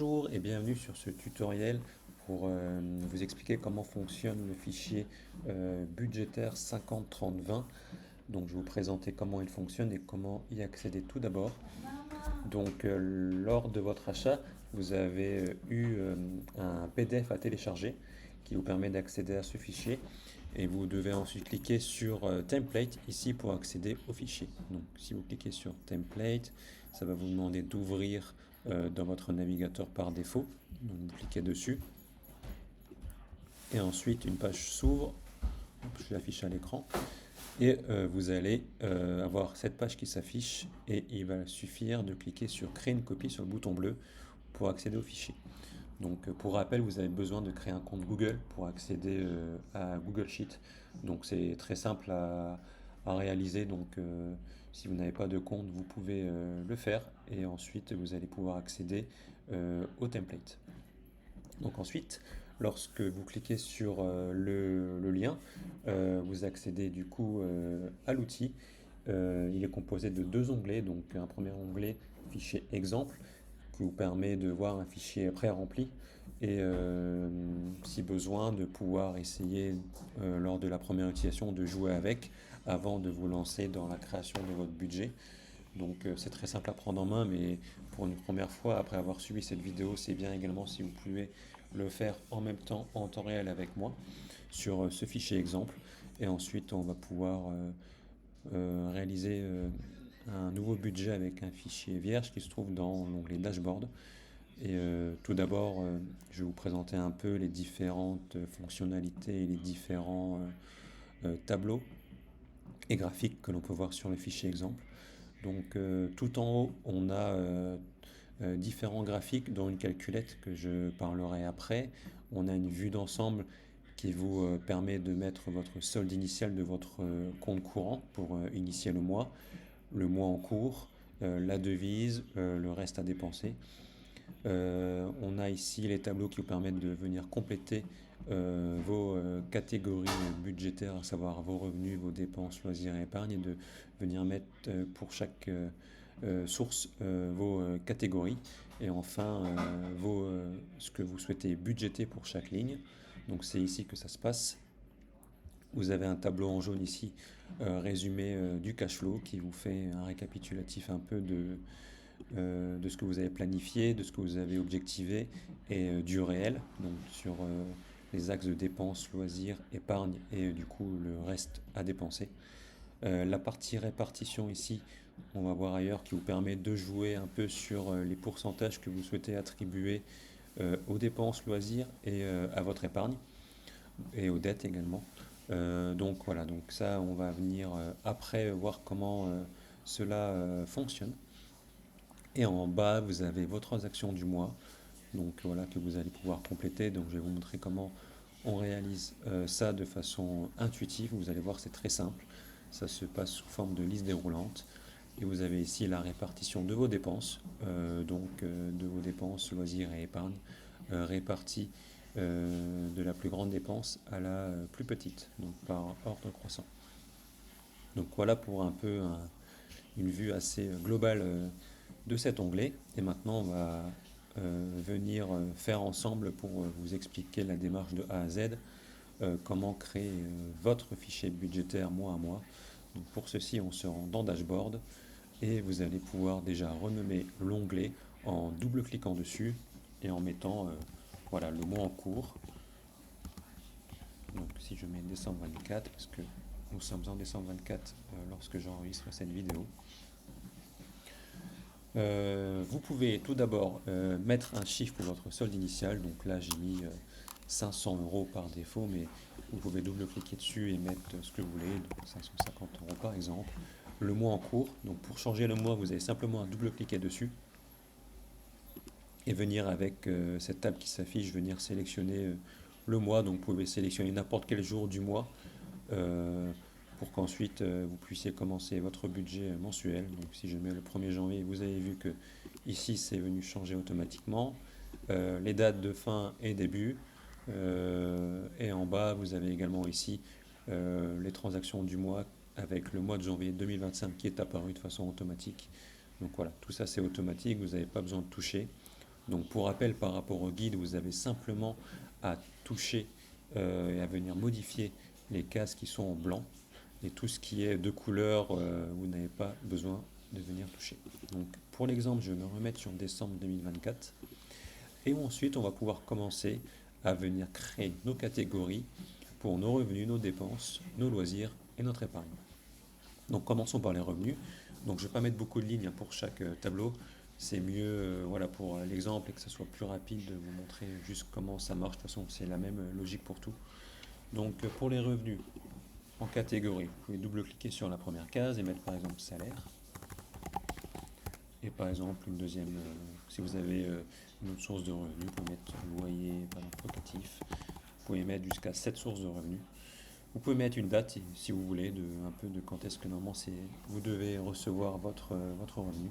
Bonjour et bienvenue sur ce tutoriel pour vous expliquer comment fonctionne le fichier budgétaire 50-30-20. Donc je vais vous présenter comment il fonctionne et comment y accéder tout d'abord. Donc lors de votre achat, vous avez un PDF à télécharger qui vous permet d'accéder à ce fichier et vous devez ensuite cliquer sur Template ici pour accéder au fichier. Donc si vous cliquez sur Template, ça va vous demander d'ouvrir dans votre navigateur par défaut. Donc vous cliquez dessus et ensuite une page s'ouvre. Je l'affiche à l'écran et vous allez avoir cette page qui s'affiche et il va suffire de cliquer sur créer une copie sur le bouton bleu pour accéder au fichier. Donc pour rappel, vous avez besoin de créer un compte Google pour accéder à Google Sheet. Donc c'est très simple à réaliser. Donc si vous n'avez pas de compte, vous pouvez le faire et ensuite vous allez pouvoir accéder au template. Donc ensuite, lorsque vous cliquez sur le lien, vous accédez du coup à l'outil. Il est composé de deux onglets. Donc un premier onglet, fichier exemple, qui vous permet de voir un fichier pré-rempli et si besoin de pouvoir essayer lors de la première utilisation de jouer avec avant de vous lancer dans la création de votre budget. Donc c'est très simple à prendre en main, mais pour une première fois, après avoir suivi cette vidéo, c'est bien également si vous pouvez le faire en même temps, en temps réel avec moi, sur ce fichier exemple. Et ensuite, on va pouvoir réaliser un nouveau budget avec un fichier vierge qui se trouve dans l'onglet Dashboard. Et tout d'abord, je vais vous présenter un peu les différentes fonctionnalités et les différents tableaux et graphiques que l'on peut voir sur le fichier exemple. Donc tout en haut, on a différents graphiques dont une calculette que je parlerai après. On a une vue d'ensemble qui vous permet de mettre votre solde initial de votre compte courant pour initier le mois en cours, la devise, le reste à dépenser. On a ici les tableaux qui vous permettent de venir compléter vos catégories budgétaires, à savoir vos revenus, vos dépenses, loisirs et épargne, et de venir mettre pour chaque source vos catégories et enfin ce que vous souhaitez budgéter pour chaque ligne. Donc c'est ici que ça se passe. Vous avez un tableau en jaune ici, résumé du cash flow, qui vous fait un récapitulatif un peu de ce que vous avez planifié, de ce que vous avez objectivé et du réel, donc sur les axes de dépenses, loisirs, épargne et du coup le reste à dépenser. La partie répartition ici, on va voir ailleurs, qui vous permet de jouer un peu sur les pourcentages que vous souhaitez attribuer aux dépenses, loisirs et à votre épargne et aux dettes également. Donc voilà, donc ça on va venir après voir comment cela fonctionne. Et en bas, vous avez vos transactions du mois, donc voilà, que vous allez pouvoir compléter. Donc je vais vous montrer comment on réalise ça de façon intuitive. Vous allez voir, c'est très simple. Ça se passe sous forme de liste déroulante. Et vous avez ici la répartition de vos dépenses, de vos dépenses, loisirs et épargne, réparties de la plus grande dépense à la plus petite, donc par ordre croissant. Donc voilà pour un peu une vue assez globale de cet onglet. Et maintenant, on va venir faire ensemble pour vous expliquer la démarche de A à Z, comment créer votre fichier budgétaire mois à mois. Donc pour ceci, on se rend dans Dashboard et vous allez pouvoir déjà renommer l'onglet en double-cliquant dessus et en mettant voilà, le mois en cours. Donc si je mets décembre 24, parce que nous sommes en décembre 24 lorsque j'enregistre cette vidéo. Vous pouvez tout d'abord mettre un chiffre pour votre solde initial. Donc là, j'ai mis 500 euros par défaut, mais vous pouvez double-cliquer dessus et mettre ce que vous voulez, donc 550 euros par exemple. Le mois en cours. Donc pour changer le mois, vous avez simplement à double-cliquer dessus et venir avec cette table qui s'affiche, venir sélectionner le mois. Donc vous pouvez sélectionner n'importe quel jour du mois. Pour qu'ensuite vous puissiez commencer votre budget mensuel. Donc si je mets le 1er janvier, vous avez vu que ici c'est venu changer automatiquement. Les dates de fin et début. Et en bas, vous avez également ici les transactions du mois avec le mois de janvier 2025 qui est apparu de façon automatique. Donc voilà, tout ça c'est automatique, vous n'avez pas besoin de toucher. Donc pour rappel, par rapport au guide, vous avez simplement à toucher et à venir modifier les cases qui sont en blanc. Et tout ce qui est de couleur, vous n'avez pas besoin de venir toucher. Donc pour l'exemple, je vais me remettre sur décembre 2024. Et ensuite, on va pouvoir commencer à venir créer nos catégories pour nos revenus, nos dépenses, nos loisirs et notre épargne. Donc commençons par les revenus. Donc je ne vais pas mettre beaucoup de lignes pour chaque tableau. C'est mieux voilà, pour l'exemple et que ça soit plus rapide de vous montrer juste comment ça marche. De toute façon, c'est la même logique pour tout. Donc pour les revenus, en catégorie, vous pouvez double-cliquer sur la première case et mettre par exemple salaire. Et par exemple, une deuxième, si vous avez une autre source de revenus, vous pouvez mettre loyer, par exemple locatif. Vous pouvez mettre jusqu'à 7 sources de revenus. Vous pouvez mettre une date, si vous voulez, un peu de quand est-ce que normalement vous devez recevoir votre revenu.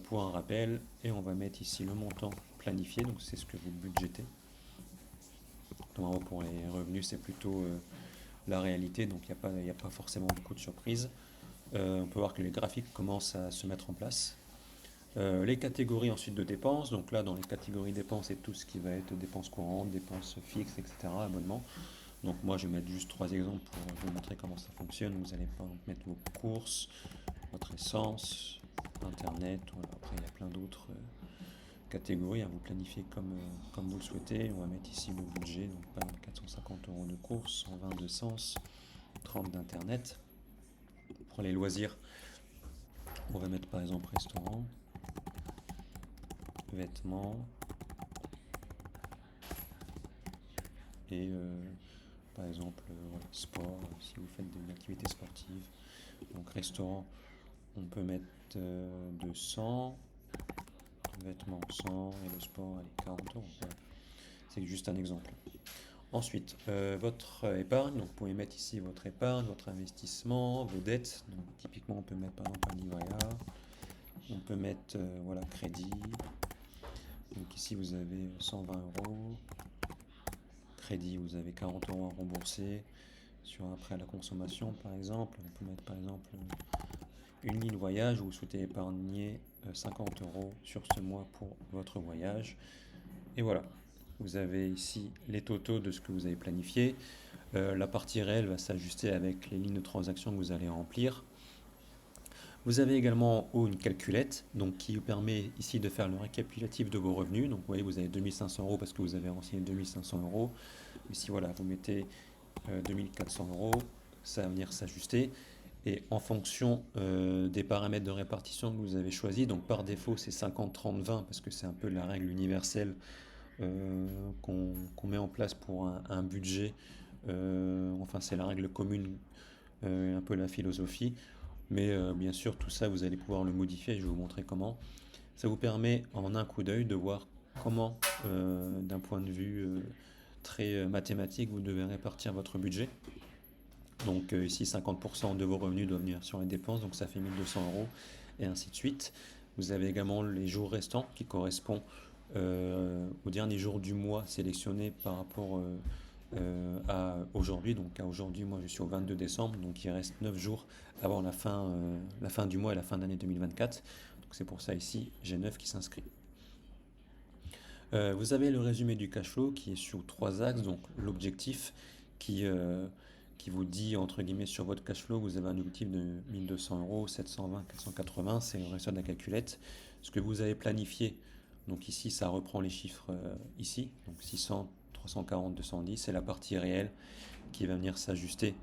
Pour un rappel, et on va mettre ici le montant planifié, donc c'est ce que vous budgétez. Normalement pour les revenus, c'est plutôt la réalité, donc il n'y a pas forcément beaucoup de surprises. On peut voir que les graphiques commencent à se mettre en place. Les catégories ensuite de dépenses, donc là dans les catégories dépenses, c'est tout ce qui va être dépenses courantes, dépenses fixes, etc., abonnements. Donc moi je vais mettre juste 3 exemples pour vous montrer comment ça fonctionne. Vous allez pas mettre vos courses, votre essence, internet, voilà. Après il y a plein d'autres catégories, hein. Vous planifiez comme vous le souhaitez. On va mettre ici le budget, donc par exemple 450 euros de courses, 120 d'essence, 30 d'internet. Pour les loisirs, on va mettre par exemple restaurant, vêtements et par exemple voilà, sport, si vous faites une activité sportive. Donc restaurant, on peut mettre 200, vêtements 100 et le sport allez, 40 euros. Voilà. C'est juste un exemple. Ensuite, votre épargne, donc vous pouvez mettre ici votre épargne, votre investissement, vos dettes. Donc typiquement on peut mettre par exemple un livret A, on peut mettre voilà, crédit. Donc ici vous avez 120 euros. Crédit, vous avez 40 euros à rembourser sur un prêt à la consommation par exemple. On peut mettre par exemple une ligne voyage où vous souhaitez épargner 50 euros sur ce mois pour votre voyage. Et voilà, vous avez ici les totaux de ce que vous avez planifié. La partie réelle va s'ajuster avec les lignes de transaction que vous allez remplir. Vous avez également en haut une calculette donc, qui vous permet ici de faire le récapitulatif de vos revenus. Donc vous voyez, vous avez 2500 euros parce que vous avez renseigné 2500 euros. Ici, voilà, vous mettez 2400 euros, ça va venir s'ajuster. Et en fonction des paramètres de répartition que vous avez choisis, donc par défaut c'est 50-30-20 parce que c'est un peu la règle universelle qu'on met en place pour un budget. Enfin, c'est la règle commune, un peu la philosophie. Mais bien sûr, tout ça, vous allez pouvoir le modifier. Je vais vous montrer comment. Ça vous permet en un coup d'œil de voir comment, d'un point de vue très mathématique, vous devez répartir votre budget. Donc ici, 50% de vos revenus doivent venir sur les dépenses, donc ça fait 1200 euros, et ainsi de suite. Vous avez également les jours restants qui correspondent au dernier jour du mois sélectionné par rapport à aujourd'hui. Donc à aujourd'hui, moi je suis au 22 décembre, donc il reste 9 jours avant la fin du mois et la fin de l'année 2024. Donc c'est pour ça ici, j'ai 9 qui s'inscrit. Vous avez le résumé du cash flow qui est sur 3 axes, donc l'objectif qui vous dit, entre guillemets, sur votre cash flow, vous avez un objectif de 1200 euros, 720, 480, c'est le résultat de la calculette. Ce que vous avez planifié, donc ici, ça reprend les chiffres ici, donc 600, 340, 210, c'est la partie réelle qui va venir s'ajuster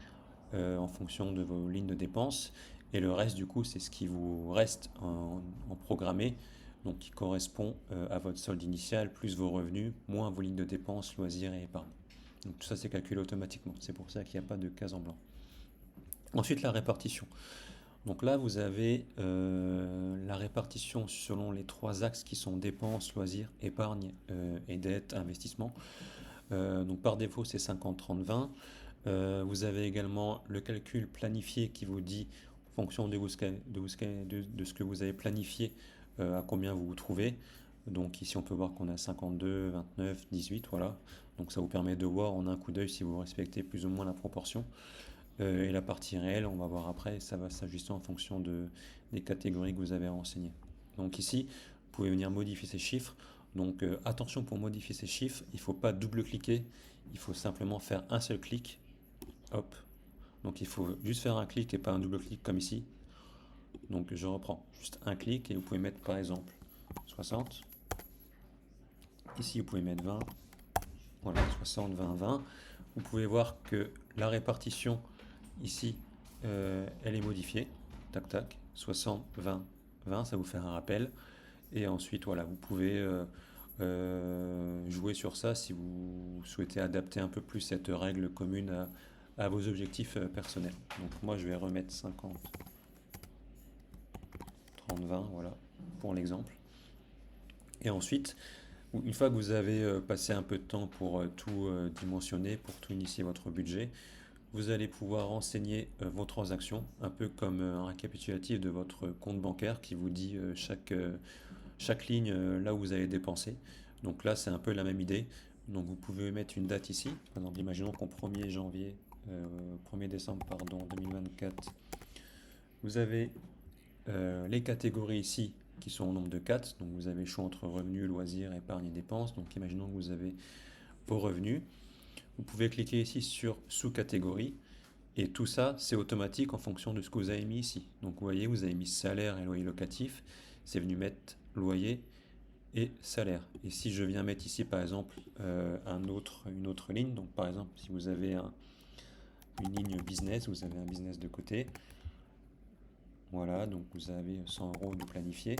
en fonction de vos lignes de dépenses. Et le reste, du coup, c'est ce qui vous reste en programmé, donc qui correspond à votre solde initial, plus vos revenus, moins vos lignes de dépenses, loisirs et épargne. Donc tout ça c'est calculé automatiquement, c'est pour ça qu'il n'y a pas de case en blanc. Ensuite la répartition. Donc là vous avez la répartition selon les 3 axes qui sont dépenses, loisirs, épargne et dette, investissement. Donc par défaut c'est 50-30-20. Vous avez également le calcul planifié qui vous dit en fonction de ce que vous avez planifié à combien vous vous trouvez. Donc ici on peut voir qu'on a 52, 29, 18, voilà. Donc ça vous permet de voir en un coup d'œil si vous respectez plus ou moins la proportion. Et la partie réelle, on va voir après, ça va s'ajuster en fonction des catégories que vous avez renseignées. Donc ici, pouvez venir modifier ces chiffres. Donc attention, pour modifier ces chiffres, il ne faut pas double-cliquer, il faut simplement faire un seul clic. Hop. Donc il faut juste faire un clic et pas un double-clic comme ici. Donc je reprends juste un clic et vous pouvez mettre par exemple 60. Ici vous pouvez mettre 20. Voilà, 60, 20, 20. Vous pouvez voir que la répartition ici, elle est modifiée. Tac, tac. 60, 20, 20, ça vous fait un rappel. Et ensuite, voilà, vous pouvez jouer sur ça si vous souhaitez adapter un peu plus cette règle commune à vos objectifs personnels. Donc moi, je vais remettre 50, 30, 20, voilà, pour l'exemple. Et ensuite, une fois que vous avez passé un peu de temps pour tout dimensionner, pour tout initier votre budget, vous allez pouvoir renseigner vos transactions, un peu comme un récapitulatif de votre compte bancaire qui vous dit chaque ligne là où vous avez dépensé. Donc là, c'est un peu la même idée. Donc vous pouvez mettre une date ici. Par exemple, imaginons qu'en 1er janvier, 1er décembre, pardon, 2024, vous avez les catégories ici qui sont au nombre de 4. Donc vous avez le choix entre revenus, loisirs, épargne et dépenses. Donc imaginons que vous avez vos revenus. Vous pouvez cliquer ici sur sous-catégorie. Et tout ça, c'est automatique en fonction de ce que vous avez mis ici. Donc vous voyez, vous avez mis salaire et loyer locatif. C'est venu mettre loyer et salaire. Et si je viens mettre ici par exemple une autre ligne, donc par exemple si vous avez une ligne business, vous avez un business de côté, voilà, donc vous avez 100 euros de planifié,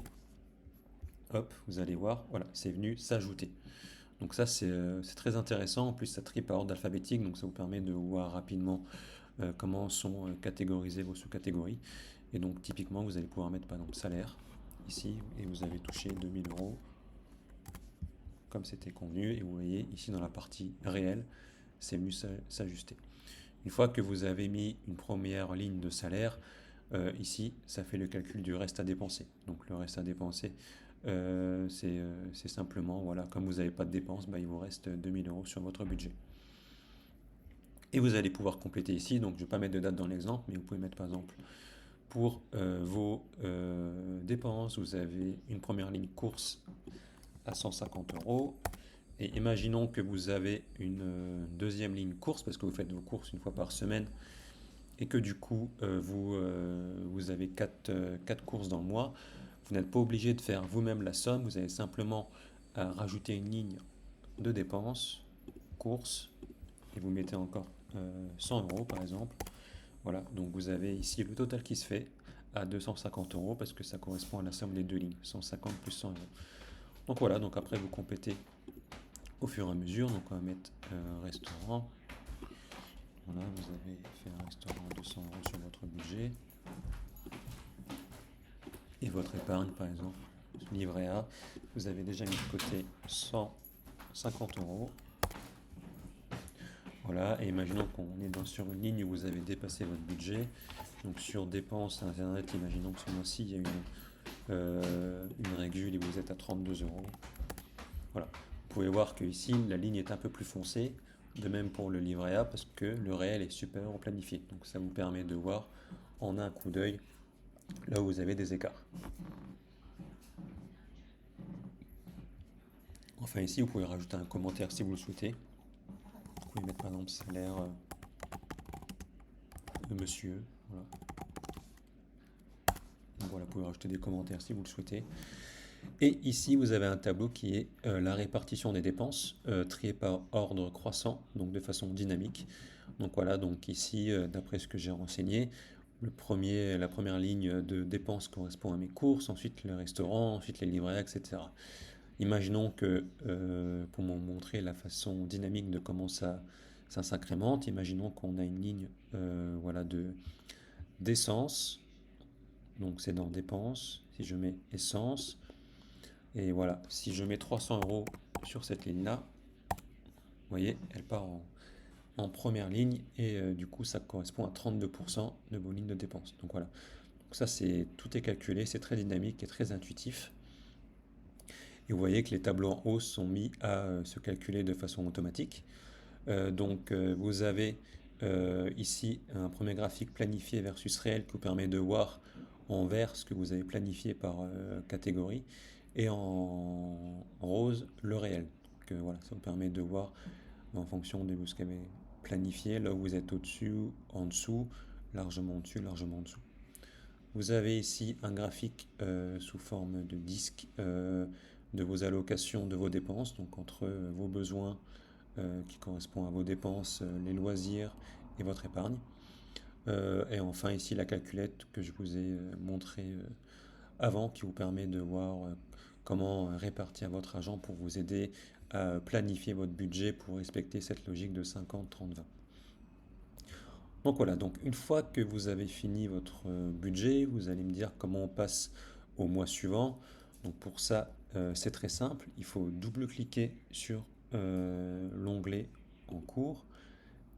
hop, vous allez voir, voilà, c'est venu s'ajouter. Donc ça c'est très intéressant, en plus ça trie par ordre alphabétique, donc ça vous permet de voir rapidement comment sont catégorisées vos sous-catégories. Et donc typiquement vous allez pouvoir mettre par exemple salaire ici et vous avez touché 2000 euros comme c'était convenu, et vous voyez ici dans la partie réelle, c'est venu s'ajuster. Une fois que vous avez mis une première ligne de salaire, ici, ça fait le calcul du reste à dépenser. Donc le reste à dépenser, c'est simplement, voilà, comme vous n'avez pas de dépenses, bah, il vous reste 2000 euros sur votre budget. Et vous allez pouvoir compléter ici, donc je ne vais pas mettre de date dans l'exemple, mais vous pouvez mettre par exemple pour vos dépenses, vous avez une première ligne course à 150 euros. Et imaginons que vous avez une deuxième ligne course, parce que vous faites vos courses une fois par semaine, et que du coup, vous avez 4 courses dans le mois. Vous n'êtes pas obligé de faire vous-même la somme, vous avez simplement à rajouter une ligne de dépenses, courses, et vous mettez encore 100 euros par exemple. Voilà, donc vous avez ici le total qui se fait à 250 euros, parce que ça correspond à la somme des deux lignes, 150 plus 100 euros. Donc voilà, donc après vous complétez au fur et à mesure. Donc on va mettre restaurant. Voilà, vous avez fait un restaurant à 200 euros sur votre budget. Et votre épargne, par exemple, livret A, vous avez déjà mis de côté 150 euros. Voilà, et imaginons qu'on est sur une ligne où vous avez dépassé votre budget. Donc sur dépenses internet, imaginons que ce mois-ci, il y a une régule et vous êtes à 32 euros. Voilà. Vous pouvez voir que ici la ligne est un peu plus foncée, de même pour le livret A, parce que le réel est supérieur au planifié. Donc ça vous permet de voir en un coup d'œil là où vous avez des écarts. Enfin ici vous pouvez rajouter un commentaire si vous le souhaitez. Vous pouvez mettre par exemple salaire de monsieur. Voilà. Donc voilà, vous pouvez rajouter des commentaires si vous le souhaitez. Et ici, vous avez un tableau qui est la répartition des dépenses, triée par ordre croissant, donc de façon dynamique. Donc voilà, donc ici, d'après ce que j'ai renseigné, la première ligne de dépenses correspond à mes courses, ensuite les restaurants, ensuite les livrets, etc. Imaginons que, pour vous montrer la façon dynamique de comment ça s'incrémente, imaginons qu'on a une ligne voilà, d'essence, donc c'est dans dépenses, si je mets essence, et voilà, si je mets 300 euros sur cette ligne-là, vous voyez, elle part en première ligne et du coup ça correspond à 32% de vos lignes de dépenses. Donc voilà, donc ça tout est calculé, c'est très dynamique et très intuitif. Et vous voyez que les tableaux en haut sont mis à se calculer de façon automatique. Donc vous avez ici un premier graphique planifié versus réel qui vous permet de voir en vert ce que vous avez planifié par catégorie. et en rose le réel. Donc, voilà, ça vous permet de voir en fonction de ce qu'avez planifié, là où vous êtes au-dessus, en dessous, largement au-dessus, largement en dessous. Vous avez ici un graphique sous forme de disque de vos allocations, de vos dépenses, donc entre vos besoins qui correspondent à vos dépenses, les loisirs et votre épargne. Et enfin ici la calculette que je vous ai montré avant qui vous permet de voir comment répartir votre argent pour vous aider à planifier votre budget pour respecter cette logique de 50-30-20. Donc voilà, donc une fois que vous avez fini votre budget, vous allez me dire comment on passe au mois suivant. Donc pour ça, c'est très simple, il faut double-cliquer sur l'onglet en cours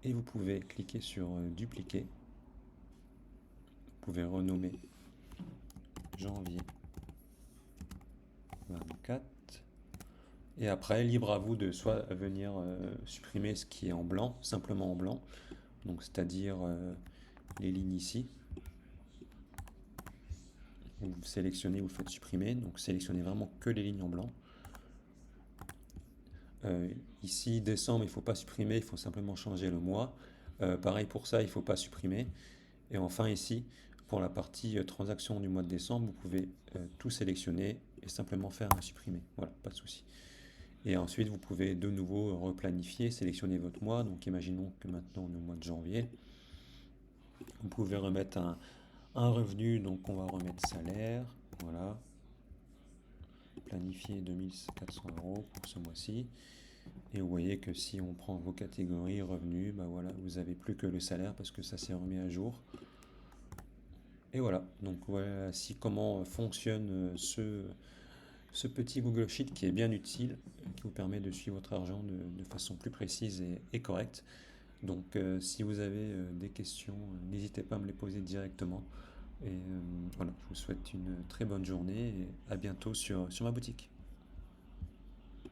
et vous pouvez cliquer sur dupliquer. Vous pouvez renommer janvier 24. Et après, libre à vous de soit venir supprimer ce qui est en blanc, simplement en blanc, donc c'est-à-dire les lignes ici. Vous sélectionnez, vous faites supprimer, donc sélectionnez vraiment que les lignes en blanc. Ici, décembre, il ne faut pas supprimer, il faut simplement changer le mois. Pareil pour ça, il ne faut pas supprimer. Et enfin ici, pour la partie transaction du mois de décembre, vous pouvez tout sélectionner et simplement faire un supprimer. Voilà, pas de souci. Et ensuite, vous pouvez de nouveau replanifier, sélectionner votre mois. Donc imaginons que maintenant on est au mois de janvier. Vous pouvez remettre un revenu, donc on va remettre salaire. Voilà. Planifier 2400 euros pour ce mois-ci. Et vous voyez que si on prend vos catégories revenus, bah voilà, vous n'avez plus que le salaire parce que ça s'est remis à jour. Et voilà, donc voici comment fonctionne ce petit Google Sheet qui est bien utile, qui vous permet de suivre votre argent de façon plus précise et correcte. Donc si vous avez des questions, n'hésitez pas à me les poser directement. Et voilà, je vous souhaite une très bonne journée et à bientôt sur ma boutique.